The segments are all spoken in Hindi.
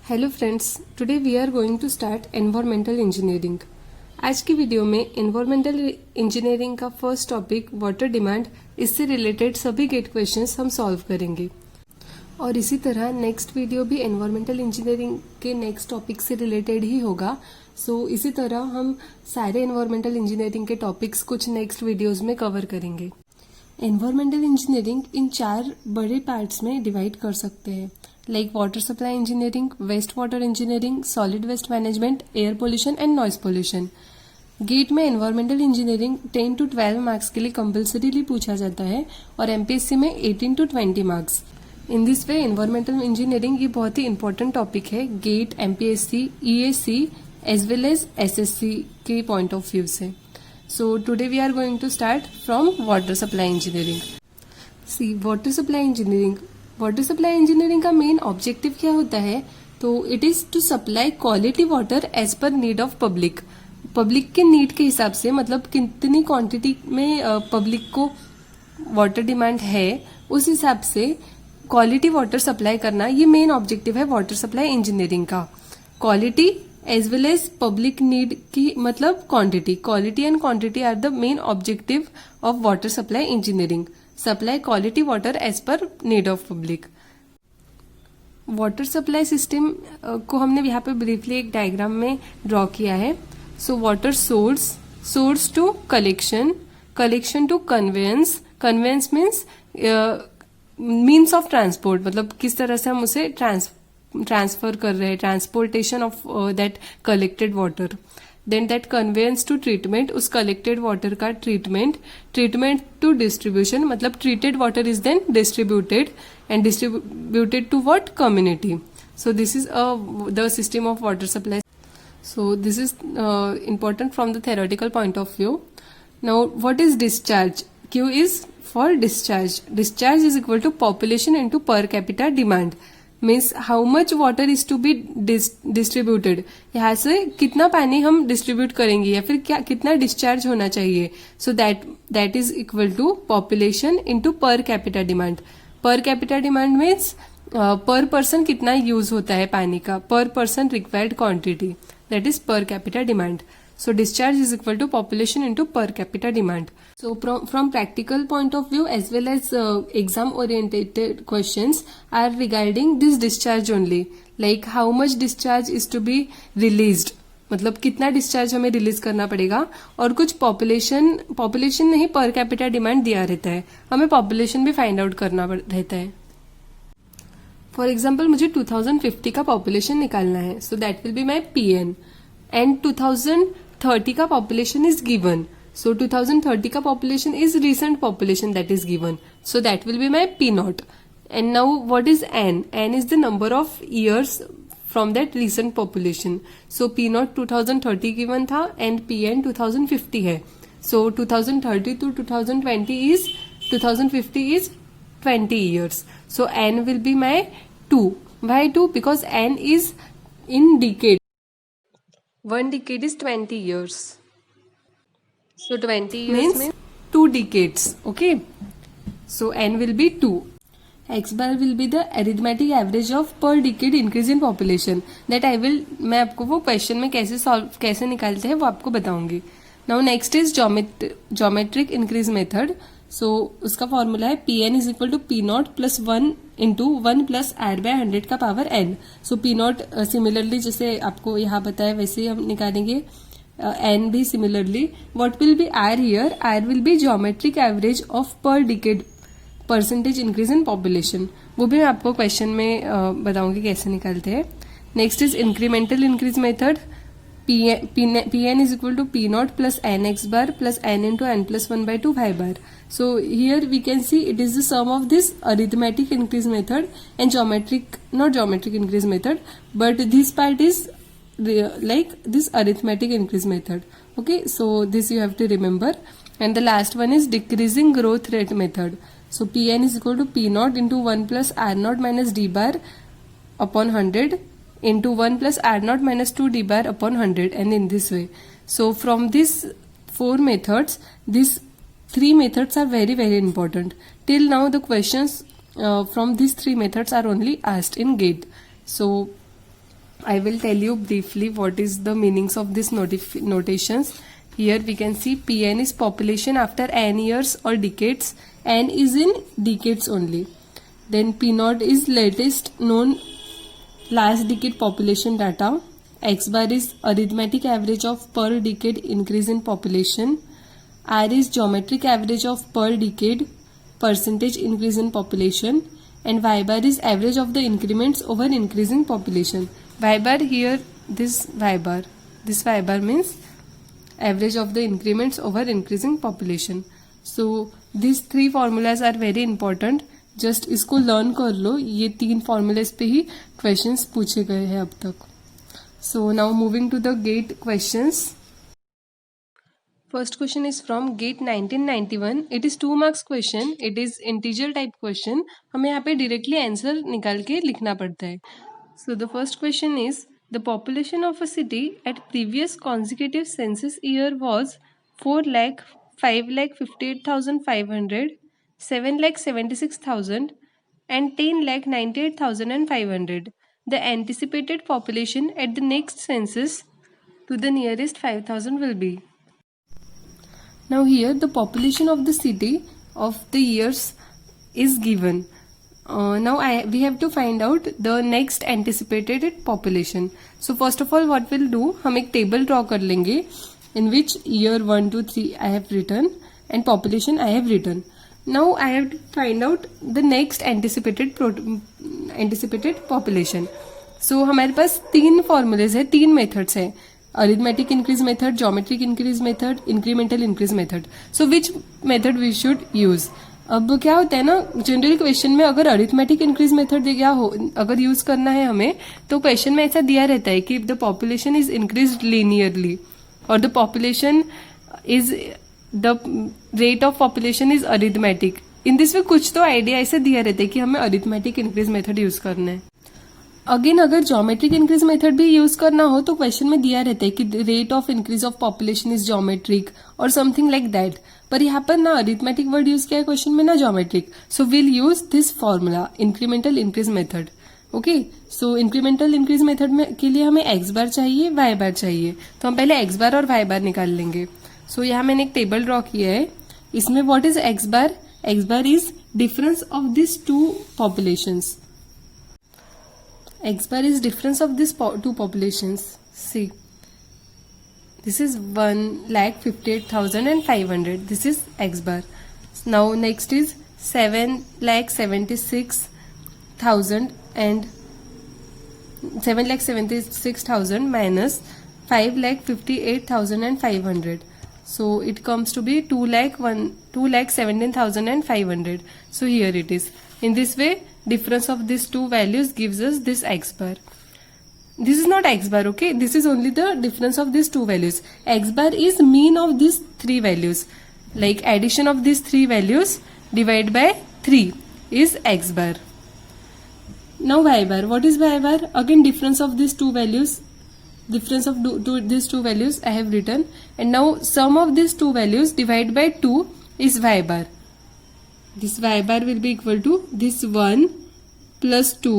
Hello friends, today we are going to start environmental engineering. आज की वीडियो में एनवायरमेंटल इंजीनियरिंग का फर्स्ट टॉपिक वाटर डिमांड, इससे रिलेटेड सभी गेट क्वेश्चंस हम सॉल्व करेंगे। और इसी तरह नेक्स्ट वीडियो भी एनवायरमेंटल इंजीनियरिंग के नेक्स्ट टॉपिक से रिलेटेड ही होगा। सो इसी तरह हम सारे एनवायरमेंटल इंजीनियरिंग के टॉपिक्स कुछ नेक्स्ट वीडियोज में कवर करेंगे। एनवायरमेंटल इंजीनियरिंग इन 4 बड़े पार्ट्स में डिवाइड कर सकते हैं, like water supply engineering, waste water engineering, solid waste management, air pollution and noise pollution. GATE में एनवायरमेंटल इंजीनियरिंग 10 to 12 मार्क्स के लिए कंपल्सरीली पूछा जाता है और एमपीएससी में 18 to 20 marks. In this way environmental engineering ये बहुत ही इंपॉर्टेंट टॉपिक है GATE, MPSC, ESE as well as SSC के पॉइंट ऑफ व्यू से। So today we are going to start from water supply engineering. See, water supply engineering. Water supply engineering का मेन ऑब्जेक्टिव क्या होता है? तो it is to supply quality water as per need of public. Public के नीड के हिसाब से, मतलब कितनी क्वांटिटी में पब्लिक को वाटर डिमांड है, उस हिसाब से क्वालिटी वाटर सप्लाई करना, ये मेन ऑब्जेक्टिव है वाटर सप्लाई इंजीनियरिंग का। Quality as well as public need की मतलब quantity. Quality and quantity are the main objective of water supply engineering. Supply quality water as per need of public. Water supply system को हमने यहाँ पे ब्रीफली एक डायग्राम में ड्रॉ किया है। So water source, source to collection, collection to conveyance, conveyance means means of transport, मतलब किस तरह से हम उसे ट्रांसफर कर रहे हैं, transportation of that collected water. Then that conveyance to treatment, उस कलेक्टेड वाटर का ट्रीटमेंट, ट्रीटमेंट टू डिस्ट्रीब्यूशन, मतलब treated water is then distributed and distributed to what community. So this is the system of water supply. So this is important from the theoretical point of view. Now what is discharge? Q is for discharge. Discharge is equal to population into per capita demand. Means how much water is to be distributed. यहाँ से कितना पानी हम डिस्ट्रीब्यूट करेंगे या फिर क्या कितना डिस्चार्ज होना चाहिए. So that is equal to population into per capita demand. Per capita demand means पर पर्सन कितना यूज होता है पानी का, पर person required quantity, that is per capita demand. So discharge is equal to population into per capita demand. So from practical point of view as well as exam oriented questions are regarding this discharge only, like how much discharge is to be released, मतलब कितना डिस्चार्ज हमें रिलीज करना पड़ेगा, और कुछ पॉपुलेशन नहीं पर कैपिटा डिमांड दिया रहता है, हमें पॉपुलेशन भी फाइंड आउट करना रहता है. फॉर एग्जाम्पल मुझे 2050 का पॉपुलेशन निकालना है, so that will be my PN, and 2030 का पॉपुलेशन इज गिवन, सो 2030 का population is recent population that is given, so that will be my P0. And now what is N? N is the number of years from that recent population. So P0 2030 given था एंड PN 2050 है. सो 2030 to 2050 is 20 years. So N will be my 2. Why 2? Because N is in decade. 1 decade is 20 years. So 20 years means 2 decades. Okay. So N will be 2. X bar will be the arithmetic average of per decade increase in population. That मैं आपको वो क्वेश्चन में कैसे निकालते हैं वो आपको बताऊंगी. Now next is geometric increase method. सो उसका फॉर्मूला है PN is equal to P0 plus 1 into 1 plus एड बाय 100 का पावर N. सो P0 सिमिलरली जैसे आपको यहाँ बताया वैसे ही हम निकालेंगे, N भी similarly. What will be R here? R will be geometric average of per decade percentage increase in population. वो भी मैं आपको क्वेश्चन में बताऊंगी कैसे निकालते हैं. Next is incremental increase method. Pn is equal to P0 plus nx bar plus n into n plus 1 by 2 y bar. So here we can see it is the sum of this arithmetic increase method and not geometric increase method, but this part is like this arithmetic increase method. Okay, so this you have to remember. And the last one is decreasing growth rate method. So Pn is equal to P0 into 1 plus R0 minus d bar upon 100 into 1 plus R0 minus 2 d bar upon 100, and in this way. So from these 4 methods, these 3 methods are very very important. Till now the questions from these 3 methods are only asked in GATE. So I will tell you briefly what is the meanings of this notations. Here we can see Pn is population after n years or decades. N is in decades only. Then P0 is latest known last decade population data. X bar is arithmetic average of per decade increase in population. R is geometric average of per decade percentage increase in population. And Y bar is average of the increments over increasing population. Y bar here, this Y bar means average of the increments over increasing population. So these three formulas are very important. Just इसको लर्न कर लो. ये 3 फॉर्मूलेज पे ही क्वेश्चंस पूछे गए हैं अब तक. So now moving to the GATE questions. First question is from GATE 1991. It is 2 marks question. It is integer type question. हमें यहाँ पे डायरेक्टली आंसर निकाल के लिखना पड़ता है. So the first question is the population of a city at previous consecutive census year was 4,00,000, 5,58,500, 7,76,000 and 10,98,500. The anticipated population at the next census to the nearest 5,000 will be. Now here the population of the city of the years is given. Now we have to find out the next anticipated population. So first of all what we'll do, हम एक table draw कर लेंगे in which year 1, 2, 3 I have written and population I have written. Now I have to find out the next anticipated population. So हमारे पास 3 फॉर्मूलेज है, 3 मेथड्स है. Arithmetic increase method, geometric increase method, incremental increase method. So which method we should use. अब क्या होता है ना, जनरल क्वेश्चन में अगर अरिथमेटिक इंक्रीज मेथड दिया हो, अगर यूज करना है हमें, तो क्वेश्चन में ऐसा दिया रहता है कि the population is increase linearly और the population is the rate of population is arithmetic. In this way कुछ तो आइडिया ऐसे दिया रहता है कि हमें अरिथमेटिक इंक्रीज मेथड यूज करना है. अगेन अगर ज्योमेट्रिक इंक्रीज मेथड भी यूज करना हो तो क्वेश्चन में दिया रहता है कि rate of increase of population is geometric और समथिंग लाइक दैट. पर यहाँ पर ना अरिथमेटिक वर्ड यूज किया है क्वेश्चन में, ना geometric. So will use this formula incremental increase method. Okay, so incremental increase method में के लिए हमें एक्स बार चाहिए, वाई बार चाहिए. तो हम पहले एक्स बार और वाई बार निकाल लेंगे. सो यहाँ मैंने एक टेबल ड्रॉ किया है. इसमें what is x bar? X bar is difference of this 2 populations. X bar is difference of this 2 populations. See, this is 1,58,500. This is X bar. Now next is 7,76,000 and 7,76,000 minus 5,58,500. So it comes to be 2,17,500. So here it is. In this way, difference of these 2 values gives us this X bar. This is not X bar, okay? This is only the difference of these 2 values. X bar is mean of these 3 values. Like addition of these 3 values divided by 3 is X bar. Now Y bar. What is Y bar? Again difference of these 2 values. Difference of these 2 values I have written. And now sum of these 2 values divided by 2 is Y bar. This Y bar will be equal to this 1 plus 2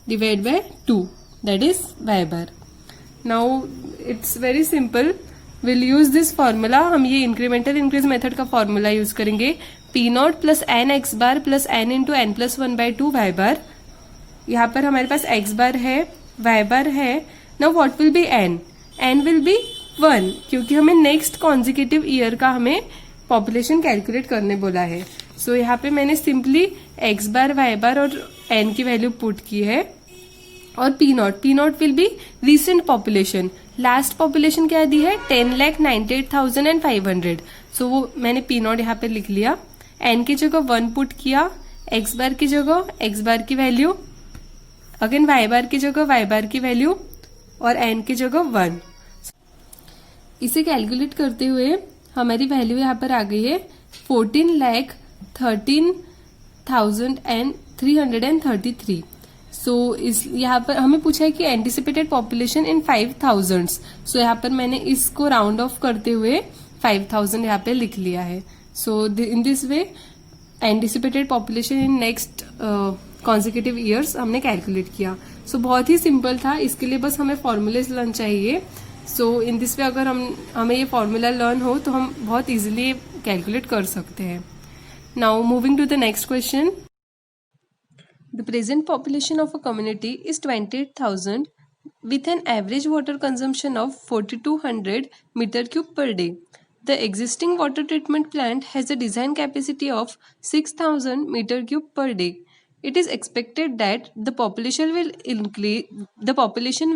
divided by 2. That is Y bar. Now it's very simple. We'll use this formula. हम ये incremental increase method का formula use करेंगे. P0 plus n x bar plus n into n plus 1 by 2 Y bar. यहाँ पर हमारे पास X bar है, Y bar है. Now what will be n? N will be 1 क्योंकि हमें next consecutive year का हमें पॉपुलेशन कैलकुलेट करने बोला है. सो यहाँ पे मैंने सिंपली एक्स बार, वाई बार और एन की वैल्यू पुट की है. और P not will be recent population. Last population क्या दी है? 10,98,500. सो वो मैंने पी नॉट यहाँ पे लिख लिया. एन की जगह 1 पुट किया, एक्स बार की जगह एक्स बार की वैल्यू, अगेन वाई बार की जगह वाई बार की वैल्यू और एन की जगह 1. इसे कैलकुलेट करते हुए हमारी वैल्यू यहाँ पर आ गई है 14,13,333. सो इस यहाँ पर हमें पूछा है कि एंटिसिपेटेड पॉपुलेशन इन 5,000. सो यहाँ पर मैंने इसको राउंड ऑफ करते हुए 5,000 यहाँ पे लिख लिया है. So in this way anticipated population in next consecutive years हमने कैलकुलेट किया. सो बहुत ही सिंपल था, इसके लिए बस हमें फॉर्मूलेज लर्न चाहिए. सो इन दिस वे अगर हमें ये फॉर्मूला लर्न हो तो हम बहुत इजीली कैलकुलेट कर सकते हैं. Now moving to the next question. The present population of a community is 28,000 with an average water consumption of 4,200 meter cube per day. The existing water treatment plant has a design capacity of 6,000 meter cube per day. It is expected that the population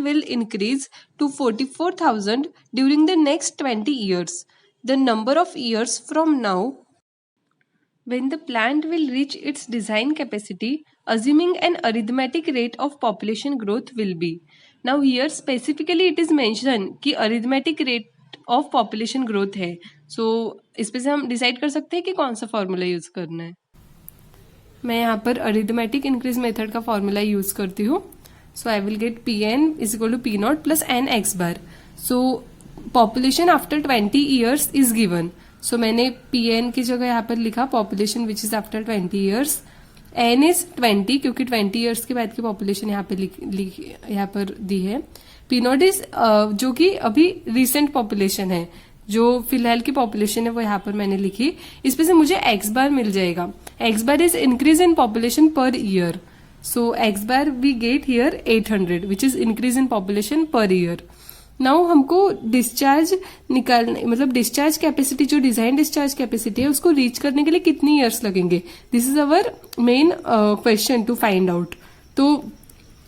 will increase to 44,000 during the next 20 years. The number of years from now when the plant will reach its design capacity, assuming an arithmetic rate of population growth, will be. Now here specifically it is mentioned कि arithmetic rate of population growth है. So इस पे से हम डिसाइड कर सकते हैं कि कौन सा फॉर्मूला यूज करना है. मैं यहाँ पर अरिथमेटिक इंक्रीज मेथड का फॉर्मूला यूज करती हूँ. So I will get Pn is equal to P not plus N x bar. So population after 20 years is given. So मैंने Pn की जगह यहाँ पर लिखा population which is after 20 years. N is 20 क्योंकि 20 ईयर्स के बाद की पॉपुलेशन यहाँ पे यहाँ पर दी है. P नॉट इज जो कि अभी रिसेंट पॉपुलेशन है, जो फिलहाल की पॉपुलेशन है वो यहाँ पर मैंने लिखी. इस पे से मुझे एक्स बार मिल जाएगा. X bar is increase in population per year. So X bar we get here 800 which is increase in population per year. Now हमको डिस्चार्ज निकालने, मतलब डिस्चार्ज कैपेसिटी, जो डिजाइन डिस्चार्ज कैपेसिटी है उसको रीच करने के लिए कितनी ईयर्स लगेंगे. This is our main question to find out. तो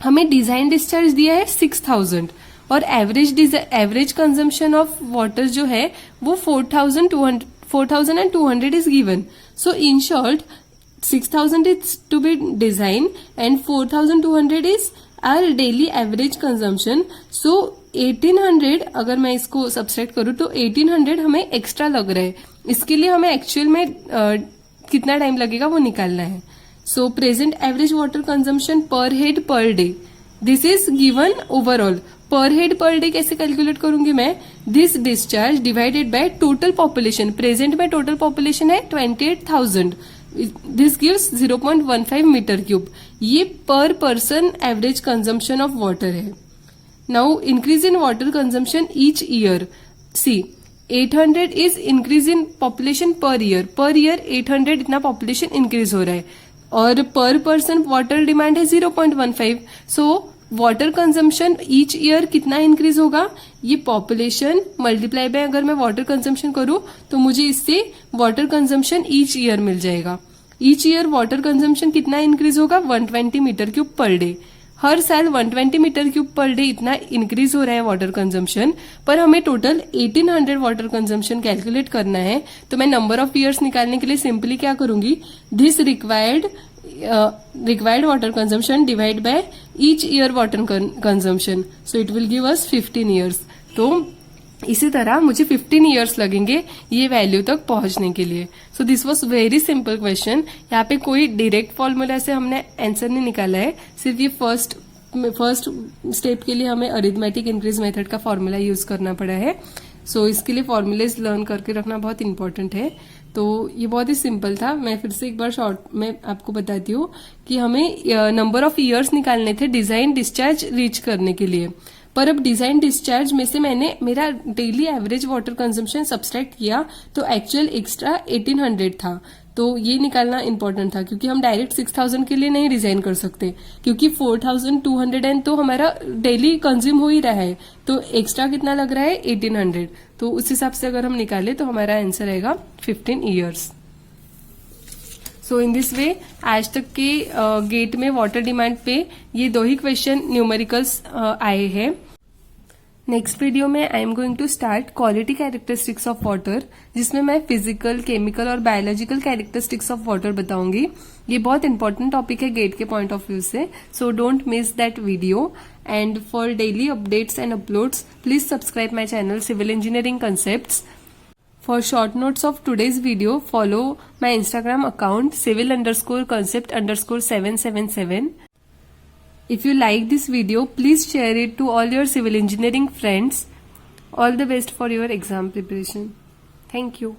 हमें डिजाइन डिस्चार्ज दिया है 6,000 और एवरेज कंजम्पशन ऑफ वाटर जो है वो 4,200 is given. So in short 6,000 is to be design and 4,200 is our daily average consumption. So 1800 अगर मैं इसको सब्सट्रैक्ट करूं तो 1800 हमें एक्स्ट्रा लग रहा है. इसके लिए हमें एक्चुअल में कितना टाइम लगेगा वो निकालना है. So present average water consumption per head per day, this is given overall. Per head per day कैसे कैलकुलेट करूंगी मैं? This discharge divided by total population. Present में टोटल पॉपुलेशन है 28,000. This gives 0.15 metre cube. ये per person average consumption of water है. Now increase in water consumption each year. See 800 is increase in population per year. Per year 800 इतना पॉपुलेशन इंक्रीज हो रहा है और पर पर्सन वाटर डिमांड है 0.15. So water consumption each year कितना इंक्रीज होगा? ये पॉपुलेशन मल्टीप्लाई बाय अगर मैं वाटर कंजम्पशन करूं तो मुझे इससे वाटर कंजम्पशन ईच ईयर मिल जाएगा. ईच ईयर वाटर कंजम्पशन कितना इंक्रीज होगा? 120 मीटर क्यूब पर डे. हर साल 120 मीटर क्यूब पर डे इतना इंक्रीज हो रहा है वाटर कंजम्पशन, पर हमें टोटल 1800 वाटर कंजम्पशन कैलकुलेट करना है. तो मैं नंबर ऑफ ईयर्स निकालने के लिए सिंपली क्या करूंगी? This required water consumption divide by each year water consumption. So it will give us 15 years. तो इसी तरह मुझे 15 ईयर्स लगेंगे ये वैल्यू तक पहुंचने के लिए. So this was very simple question. यहाँ पे कोई डायरेक्ट फॉर्मूला से हमने आंसर नहीं निकाला है, सिर्फ ये फर्स्ट स्टेप के लिए हमें अरिथमेटिक इंक्रीज मेथड का फॉर्मूला यूज करना पड़ा है. सो इसके लिए फॉर्मूलेज लर्न करके रखना बहुत इंपॉर्टेंट है. तो ये बहुत ही सिंपल था. मैं फिर से एक बार शॉर्ट में आपको बताती हूँ कि हमें नंबर ऑफ ईयर्स निकालने थे डिजाइन डिस्चार्ज रीच करने के लिए. पर अब डिजाइन डिस्चार्ज में से मैंने मेरा daily average water consumption subtract किया तो एक्चुअल एक्स्ट्रा 1800 था. तो ये निकालना इंपॉर्टेंट था क्योंकि हम डायरेक्ट 6,000 के लिए नहीं डिजाइन कर सकते, क्योंकि 4,200 तो हमारा डेली कंज्यूम हो ही रहा है. तो एक्स्ट्रा कितना लग रहा है? 1800. तो उस हिसाब से अगर हम निकाले तो हमारा आंसर आएगा 15 ईयर्स. सो इन दिस वे आज तक के गेट में वाटर डिमांड पे ये 2 ही क्वेश्चन न्यूमेरिकल्स आए हैं. नेक्स्ट वीडियो में I am going to start quality characteristics of water, जिसमें मैं फिजिकल, केमिकल और बायोलॉजिकल कैरेक्टरिस्टिक्स ऑफ वाटर बताऊंगी. ये बहुत इंपॉर्टेंट टॉपिक है गेट के पॉइंट ऑफ व्यू से. So don't miss that video. And for daily updates and uploads please subscribe my channel civil engineering concepts. For short notes of today's video, follow my Instagram account civil_concept_777. If you like this video, please share it to all your civil engineering friends. All the best for your exam preparation. Thank you.